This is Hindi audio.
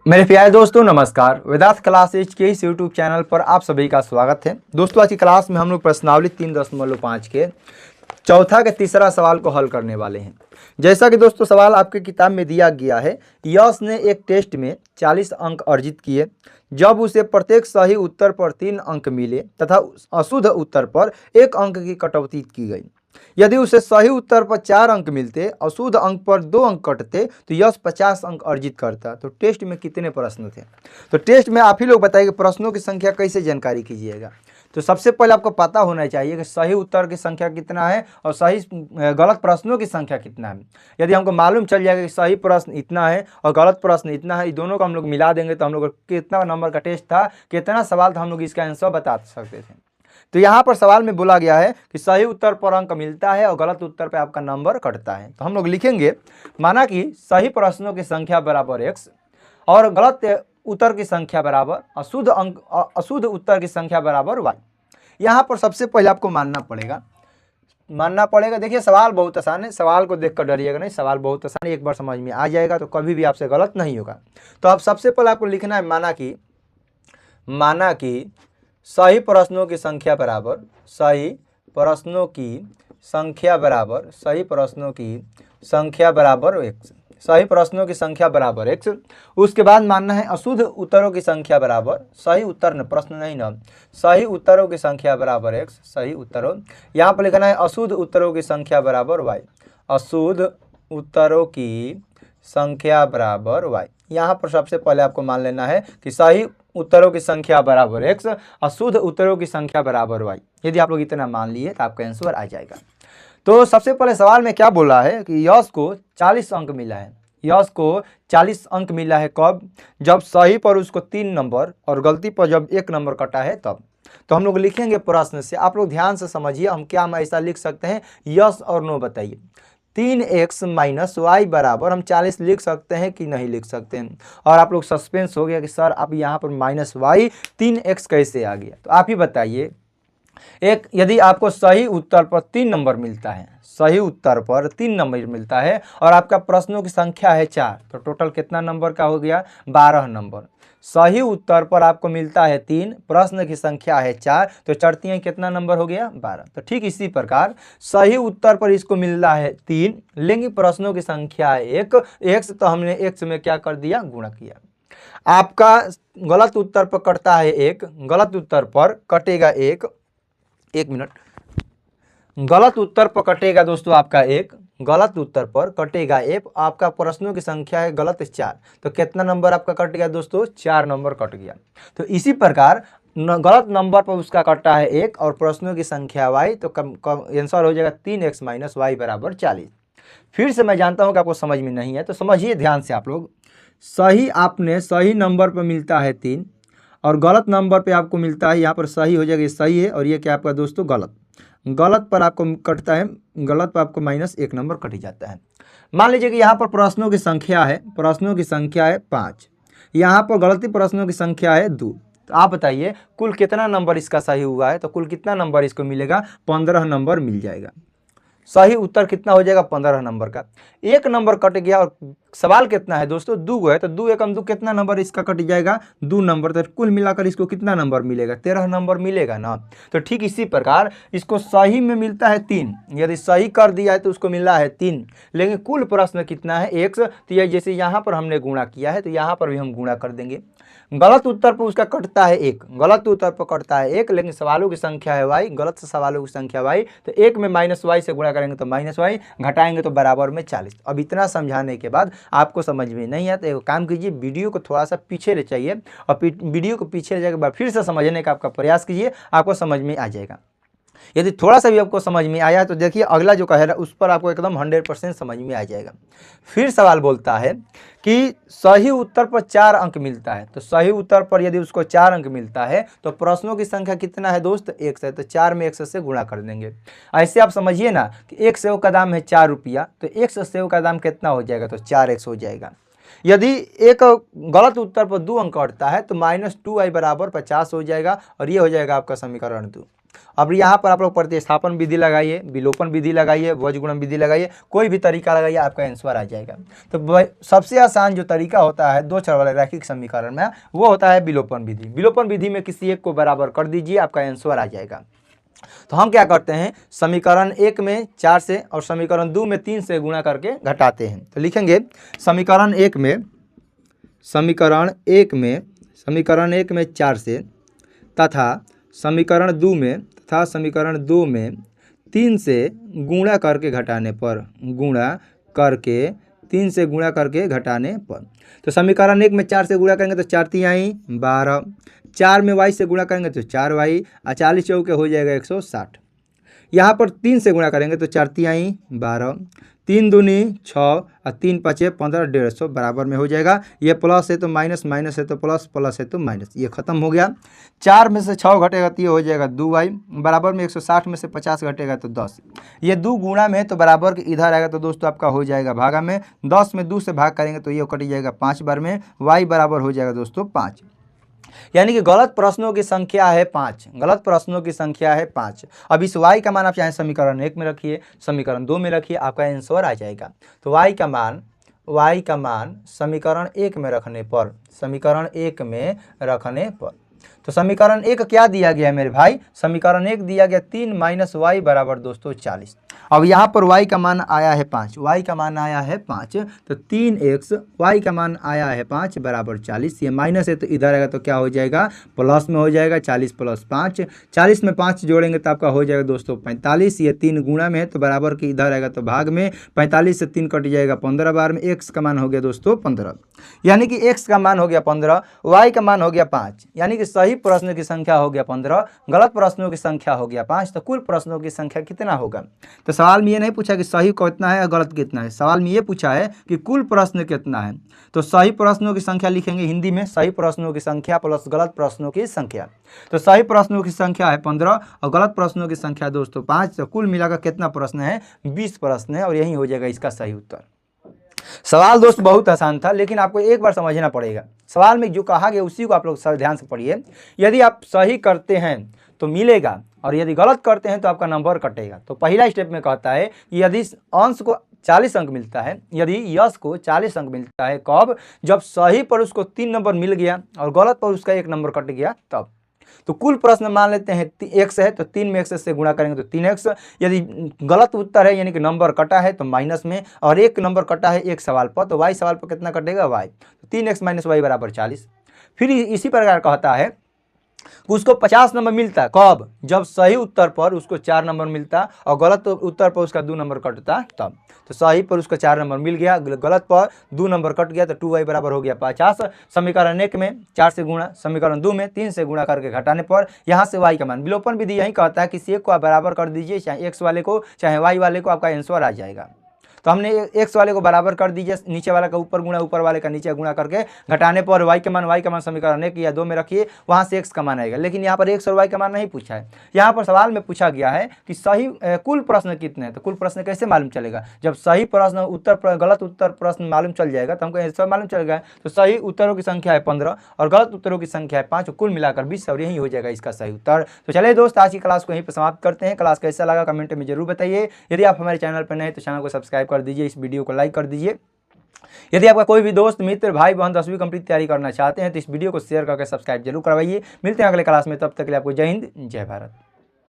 मेरे प्यारे दोस्तों नमस्कार। वेदांत क्लासेज के इस यूट्यूब चैनल पर आप सभी का स्वागत है। दोस्तों आज की क्लास में हम लोग प्रश्नावली 3.5 के चौथा के तीसरा सवाल को हल करने वाले हैं। जैसा कि दोस्तों सवाल आपके किताब में दिया गया है, यश ने एक टेस्ट में 40 अंक अर्जित किए जब उसे प्रत्येक सही उत्तर पर 3 अंक मिले तथा अशुद्ध उत्तर पर 1 अंक की कटौती की गई। यदि उसे सही उत्तर पर 4 अंक मिलते, अशुद्ध अंक पर 2 अंक कटते तो यश 50 अंक अर्जित करता। तो टेस्ट में कितने प्रश्न थे? तो टेस्ट में आप ही लोग बताइए प्रश्नों की संख्या कैसे जानकारी कीजिएगा। तो सबसे पहले आपको पता होना चाहिए कि सही उत्तर की संख्या कितना है और सही गलत प्रश्नों की संख्या कितना है। यदि हमको मालूम चल जाएगा कि सही प्रश्न इतना है और गलत प्रश्न इतना है, दोनों को हम लोग मिला देंगे तो हम लोग कितना नंबर का टेस्ट था, कितना सवाल था, हम लोग इसका आंसर बता सकते थे। तो यहाँ पर सवाल में बोला गया है कि सही उत्तर पर अंक मिलता है और गलत उत्तर पर आपका नंबर कटता है। तो हम लोग लिखेंगे, माना कि सही प्रश्नों की संख्या बराबर x और गलत उत्तर की संख्या बराबर अशुद्ध उत्तर की संख्या बराबर y। यहाँ पर सबसे पहले आपको मानना पड़ेगा। देखिए सवाल बहुत आसान है, सवाल को देखकर डरिएगा नहीं, सवाल बहुत आसान है, एक बार समझ में आ जाएगा तो कभी भी आपसे गलत नहीं होगा। तो अब सबसे पहले आपको लिखना है माना कि सही प्रश्नों की संख्या बराबर सही प्रश्नों की संख्या बराबर x। उसके बाद मानना है अशुद्ध उत्तरों की संख्या बराबर सही उत्तर न, प्रश्न नहीं ना, सही उत्तरों की संख्या बराबर x, सही उत्तरों। यहाँ पर लिखना है अशुद्ध उत्तरों की संख्या बराबर y, अशुद्ध उत्तरों की संख्या बराबर y। यहाँ पर सबसे पहले आपको मान लेना है कि सही उत्तरों की संख्या बराबर x, अशुद्ध उत्तरों की संख्या बराबर y। यदि आप लोग इतना मान लिए तो आपका आंसर आ जाएगा। तो सबसे पहले सवाल में क्या बोला है कि यश को 40 अंक मिला है। यश को 40 अंक मिला है कब? जब सही पर उसको 3 नंबर और गलती पर जब 1 नंबर कटा है तब। तो हम लोग लिखेंगे प्रश्न से, आप लोग ध्यान से समझिए हम क्या ऐसा लिख सकते हैं, यस और नो बताइए। 3x माइनस वाई बराबर हम 40 लिख सकते हैं कि नहीं लिख सकते हैं? और आप लोग सस्पेंस हो गया कि सर आप यहाँ पर माइनस वाई 3x कैसे आ गया? तो आप ही बताइए। एक यदि आपको सही उत्तर पर 3 नंबर मिलता है, सही उत्तर पर 3 नंबर मिलता है और आपका प्रश्नों की संख्या है 4, तो टोटल कितना नंबर का हो गया? 12 नंबर। सही उत्तर पर आपको मिलता है 3, प्रश्न की संख्या है 4, तो चढ़ती कितना नंबर हो गया? 12। तो ठीक इसी प्रकार सही उत्तर पर इसको मिल रहा है 3, लेकिन प्रश्नों की संख्या है 1 x, तो हमने x में क्या कर दिया? गुणा किया। आपका गलत उत्तर पर कटता है 1, गलत उत्तर पर कटेगा 1 मिनट, गलत उत्तर पर कटेगा दोस्तों आपका 1, गलत उत्तर पर कटेगा 1। आपका प्रश्नों की संख्या है गलत 4, तो कितना नंबर आपका कट गया दोस्तों? 4 नंबर कट गया। तो इसी प्रकार गलत नंबर पर उसका कटा है 1 और प्रश्नों की संख्या y, तो आंसर हो जाएगा 3x माइनस वाई बराबर 40। फिर से मैं जानता हूं कि आपको समझ में नहीं है, तो समझिए ध्यान से आप लोग। सही नंबर पर मिलता है 3 और गलत नंबर पे आपको मिलता है, यहाँ पर सही हो जाएगा, ये सही है और ये क्या आपका दोस्तों गलत पर आपको कटता है, गलत पर आपको -1 नंबर कट जाता है। मान लीजिए कि यहाँ पर प्रश्नों की संख्या है 5, यहाँ पर गलती प्रश्नों की संख्या है 2। तो आप बताइए कुल कितना नंबर इसका सही हुआ है? तो कुल कितना नंबर इसको मिलेगा? 15 नंबर मिल जाएगा। सही उत्तर कितना हो जाएगा? 15 नंबर का। 1 नंबर कट गया और सवाल कितना है दोस्तों? 2 है, तो 2 एकम 2 कितना नंबर इसका कट जाएगा? 2 नंबर। तो कुल मिलाकर इसको कितना नंबर मिलेगा? 13 नंबर मिलेगा ना। तो ठीक इसी प्रकार इसको सही में मिलता है 3, यदि सही कर दिया है तो उसको मिला है 3, लेकिन कुल प्रश्न कितना है? 1। तो ये जैसे यहाँ पर हमने गुणा किया है तो यहाँ पर भी हम गुणा कर देंगे। गलत उत्तर पर उसका कटता है 1, गलत उत्तर पर कटता है 1, लेकिन सवालों की संख्या है y, गलत सवालों की संख्या y, तो 1 में -y से गुणा करेंगे तो -y, घटाएंगे तो बराबर में 40। अब इतना समझाने के बाद आपको समझ में नहीं है तो एक काम कीजिए, वीडियो को थोड़ा सा पीछे ले जाइए और वीडियो को पीछे ले जाने के बाद फिर से समझने का आपका प्रयास कीजिए, आपको समझ में आ जाएगा। यदि थोड़ा सा भी आपको समझ में आया तो देखिए अगला जो कहेगा उस पर आपको एकदम 100% समझ में आ जाएगा। फिर सवाल बोलता है कि सही उत्तर पर 4 अंक मिलता है। तो सही उत्तर पर यदि उसको 4 अंक मिलता है तो प्रश्नों की संख्या कितना है दोस्त? 1 है, तो 4 में 1 से गुणा कर देंगे। ऐसे आप समझिए ना कि 1 सेव का दाम है 4 रुपया, तो 1 सेव का दाम कितना हो जाएगा? तो 4x हो जाएगा। यदि एक गलत उत्तर पर 2 अंक कटता है तो -2y बराबर 50 हो जाएगा और ये हो जाएगा आपका समीकरण 2। अब यहाँ पर आप लोग प्रतिस्थापन विधि लगाइए, विलोपन विधि लगाइए, भुजगुणन विधि लगाइए, कोई भी तरीका लगाइए, आपका आंसर आ जाएगा। तो सबसे आसान जो तरीका होता है दो चर वाले रैखिक समीकरण में, वो होता है विलोपन विधि। विलोपन विधि में किसी एक को बराबर कर दीजिए, आपका आंसर आ जाएगा। तो हम क्या करते हैं, समीकरण 1 में 4 से और समीकरण 2 में 3 से गुणा करके घटाते हैं। तो लिखेंगे समीकरण 1 में 4 से तथा समीकरण 2 में 3 से गुणा करके घटाने पर, 3 से गुणा करके घटाने पर। तो समीकरण 1 में 4 से गुणा करेंगे तो 4 तिहाई 12, 4 में y से गुणा करेंगे तो 4y, 40 चौके हो जाएगा 160। यहाँ पर 3 से गुणा करेंगे तो 4 तिहाई 12, 3 दूनी 6 और 3 पचे 15, 150 बराबर में हो जाएगा। ये प्लस है तो माइनस, माइनस है तो प्लस, प्लस है तो माइनस, ये खत्म हो गया। 4 में से 6 घटेगा तो ये हो जाएगा 2y, बराबर में 160 में से 50 घटेगा तो 10। ये 2 गुणा में तो बराबर के इधर आएगा तो दोस्तों आपका हो जाएगा भागा में। 10 में 2 से भाग करेंगे तो ये कट जाएगा 5 बार में, y बराबर हो जाएगा दोस्तों 5। यानी कि गलत प्रश्नों की संख्या है 5, गलत प्रश्नों की संख्या है 5। अब इस y का मान आप चाहे समीकरण 1 में रखिए, समीकरण 2 में रखिए, आपका आंसर आ जाएगा। तो y का मान समीकरण 1 में रखने पर, तो समीकरण 1 क्या दिया गया है मेरे भाई, समीकरण 1 दिया गया 3 माइनस y बराबर दोस्तों 40। अब यहाँ पर y का मान आया है 5, तो 3x, y का मान आया है 5 बराबर 40। ये माइनस है तो इधर आएगा तो क्या हो जाएगा, प्लस में हो जाएगा। 40 प्लस 5, 40 में 5 जोड़ेंगे तो आपका हो जाएगा दोस्तों 45। ये 3 गुणा में है तो बराबर के इधर आएगा तो भाग में, 45 से 3 कट जाएगा 15 बार में, x का मान हो गया दोस्तों 15। यानी कि x का मान हो गया 15, y का मान हो गया 5। यानी कि सही प्रश्नों की संख्या हो गया 15, गलत प्रश्नों की संख्या हो गया 5। तो कुल प्रश्नों की संख्या कितना होगा। तो सवाल में ये नहीं पूछा कि सही कितना है और गलत कितना है, सवाल में ये पूछा है कि कुल प्रश्न कितना है। तो सही प्रश्नों की संख्या लिखेंगे हिंदी में, सही प्रश्नों की संख्या प्लस गलत प्रश्नों की संख्या। तो सही प्रश्नों की संख्या है 15 और गलत प्रश्नों की संख्या दोस्तों 5। तो कुल मिलाकर कितना प्रश्न है, 20 प्रश्न है और यही हो जाएगा इसका सही उत्तर। सवाल दोस्त बहुत आसान था, लेकिन आपको एक बार समझना पड़ेगा। सवाल में जो कहा गया उसी को आप लोग सब ध्यान से पढ़िए। यदि आप सही करते हैं तो मिलेगा और यदि गलत करते हैं तो आपका नंबर कटेगा। तो पहला स्टेप में कहता है कि यदि अंश को 40 अंक मिलता है, यदि यश को 40 अंक मिलता है, कब, जब सही पर उसको 3 नंबर मिल गया और गलत पर उसका 1 नंबर कट गया तब। तो कुल प्रश्न मान लेते हैं x है तो 3 में x से गुणा करेंगे तो 3x। यदि गलत उत्तर है यानी कि नंबर कटा है तो माइनस में, और 1 नंबर कटा है एक सवाल पर, तो y सवाल पर कितना कटेगा y, तो 3x माइनस y बराबर 40। फिर इसी प्रकार कहता है उसको 50 नंबर मिलता है, कब, जब सही उत्तर पर उसको 4 नंबर मिलता और गलत उत्तर पर उसका 2 नंबर कटता तब। तो सही पर उसको 4 नंबर मिल गया, गलत पर 2 नंबर कट गया तो 2y बराबर हो गया 50। समीकरण 1 में 4 से गुणा, समीकरण 2 में 3 से गुणा करके घटाने पर यहाँ से y का मान, विलोपन विधि यही कहता है किसी एक को आप बराबर कर दीजिए, चाहे x वाले को चाहे y वाले को, आपका आंसर आ जाएगा। तो हमने x वाले को बराबर कर दीजिए, नीचे वाले का ऊपर गुणा, ऊपर वाले का नीचे गुणा करके घटाने पर y का मान समीकरण 1 या 2 में रखिए, वहाँ से x का मान आएगा। लेकिन यहाँ पर x और y का मान नहीं पूछा है, यहाँ पर सवाल में पूछा गया है कि सही कुल प्रश्न कितने हैं। तो कुल प्रश्न कैसे मालूम चलेगा, जब सही प्रश्न उत्तर गलत उत्तर प्रश्न मालूम चल जाएगा तो हमको आंसर मालूम चल गया। तो सही उत्तरों की संख्या है 15 और गलत उत्तरों की संख्या है 5, कुल मिलाकर 20 और यही हो जाएगा इसका सही उत्तर। तो चलिए दोस्त, आज की क्लास को यहीं पर समाप्त करते हैं। क्लास कैसा लगा कमेंट में जरूर बताइए। यदि आप हमारे चैनल पर नए तो चैनल को सब्सक्राइब कर दीजिए, इस वीडियो को लाइक कर दीजिए। यदि आपका कोई भी दोस्त मित्र भाई बहन 10वीं कंप्लीट तैयारी करना चाहते हैं तो इस वीडियो को शेयर करके सब्सक्राइब जरूर करवाइए। मिलते हैं अगले क्लास में, तब तक के लिए आपको जय हिंद जय भारत।